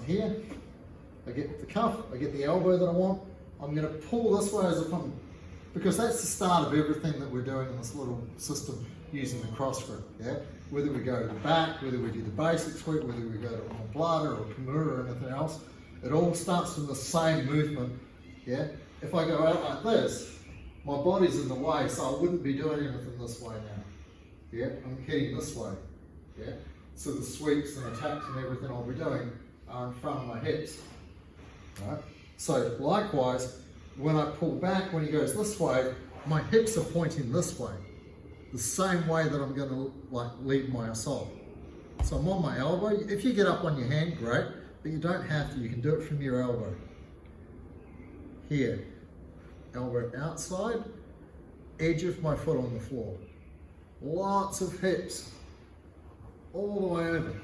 here, I get the cuff, I get the elbow that I want. I'm going to pull this way as if I'm, because that's the start of everything that we're doing in this little system using the cross grip, yeah? Whether we go to the back, whether we do the basic sweep, whether we go to omoplata or kimura or anything else, it all starts from the same movement, yeah? If I go out like this, my body's in the way, so I wouldn't be doing anything this way now, yeah? I'm heading this way, yeah? So the sweeps and attacks and everything I'll be doing are in front of my hips, right? So likewise, when I pull back, when he goes this way, my hips are pointing this way, the same way that I'm going to like lead my assault. So I'm on my elbow. If you get up on your hand, great, but you don't have to. You can do it from your elbow. Here, elbow outside, edge of my foot on the floor. Lots of hips, all the way over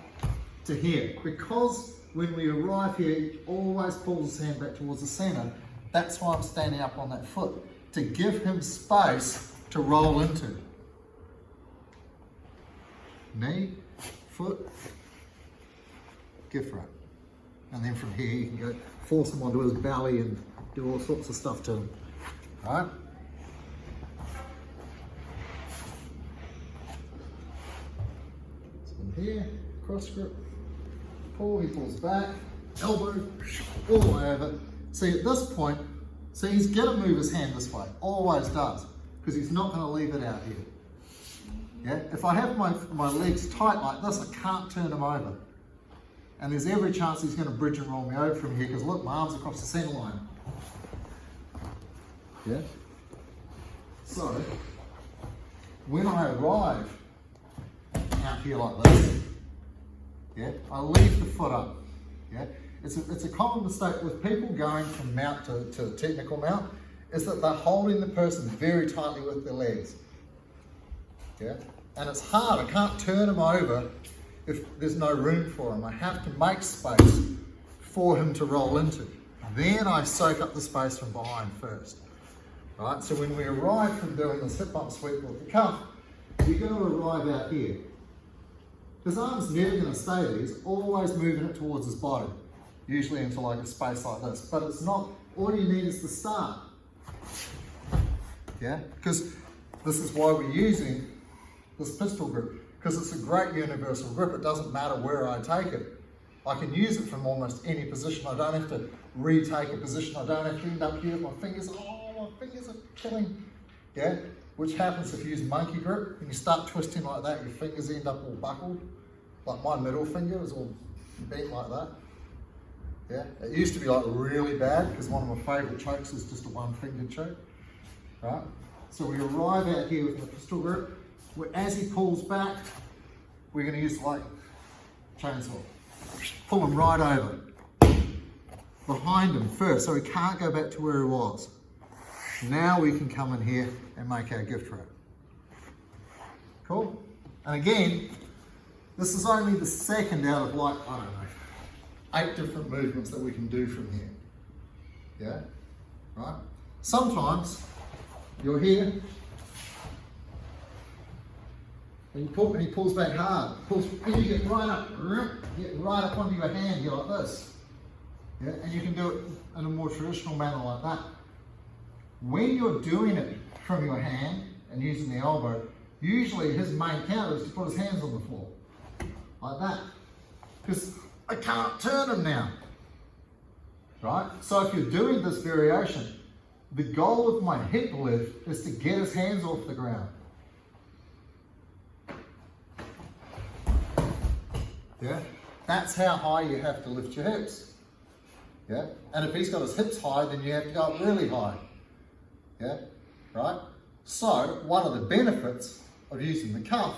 to here. Because when we arrive here, he always pulls his hand back towards the center. That's why I'm standing up on that foot, to give him space to roll into. Knee, foot, gift wrap. And then from here you can go force him onto his belly and do all sorts of stuff to him. Alright? So from here, cross grip, pull, he pulls back, elbow, all the way over. See, at this point, see, he's going to move his hand this way, always does, because he's not going to leave it out here. Yeah? If I have my legs tight like this, I can't turn him over. And there's every chance he's going to bridge and roll me over from here, because look, my arm's across the center line. Yeah? So, when I arrive out here like this, yeah, I leave the foot up. Yeah? It's a common mistake with people going from mount to technical mount, is that they're holding the person very tightly with their legs. Yeah? And it's hard, I can't turn him over if there's no room for him. I have to make space for him to roll into. Then I soak up the space from behind first. Right? So when we arrive from doing this hip bump sweep with the cuff, you're going to arrive out here. His arm's never going to stay there, he's always moving it towards his body, usually into like a space like this. But it's not, all you need is the start. Yeah? Because this is why we're using this pistol grip, because it's a great universal grip. It doesn't matter where I take it. I can use it from almost any position. I don't have to retake a position. I don't have to end up here with my fingers. Oh, my fingers are killing. Yeah? Which happens if you use monkey grip. When you start twisting like that, your fingers end up all buckled. Like my middle finger is all bent like that. Yeah? It used to be like really bad, because one of my favorite chokes is just a one-fingered choke. Right? So we arrive out here with the pistol grip. As he pulls back, we're going to use like chainsaw. Pull him right over. Behind him first, so he can't go back to where he was. Now we can come in here and make our gift wrap. Cool? And again, this is only the second out of like, I don't know, 8 different movements that we can do from here. Yeah? Right? Sometimes you're here, and he pulls back hard, and you get right up onto your hand here like this. Yeah? And you can do it in a more traditional manner like that. When you're doing it from your hand and using the elbow, usually his main counter is to put his hands on the floor, like that. Because I can't turn him now, right? So if you're doing this variation, the goal of my hip lift is to get his hands off the ground. Yeah, that's how high you have to lift your hips. Yeah, and if he's got his hips high, then you have to go up really high. Yeah, right? So one of the benefits of using the cuff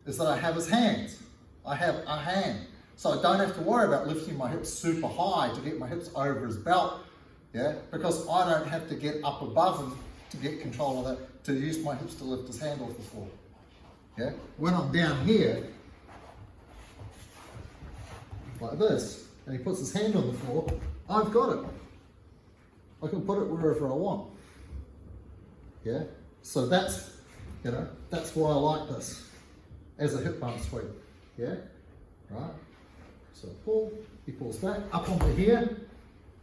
is that I have his hands. I have a hand. So I don't have to worry about lifting my hips super high to get my hips over his belt. Yeah, because I don't have to get up above him to get control of that, to use my hips to lift his hand off the floor. Yeah, when I'm down here, like this, and he puts his hand on the floor, I've got it. I can put it wherever I want. Yeah, so that's, that's why I like this as a hip bump sweep. Yeah, right. So pull, he pulls back, up onto here,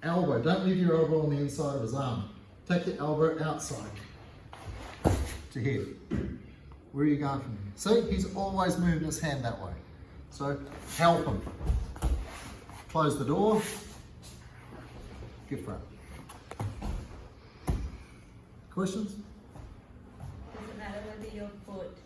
elbow. Don't leave your elbow on the inside of his arm. Take the elbow outside to head. Where are you going from here? See, he's always moving his hand that way. So help him. Close the door, get front. Questions? Does it matter whether your foot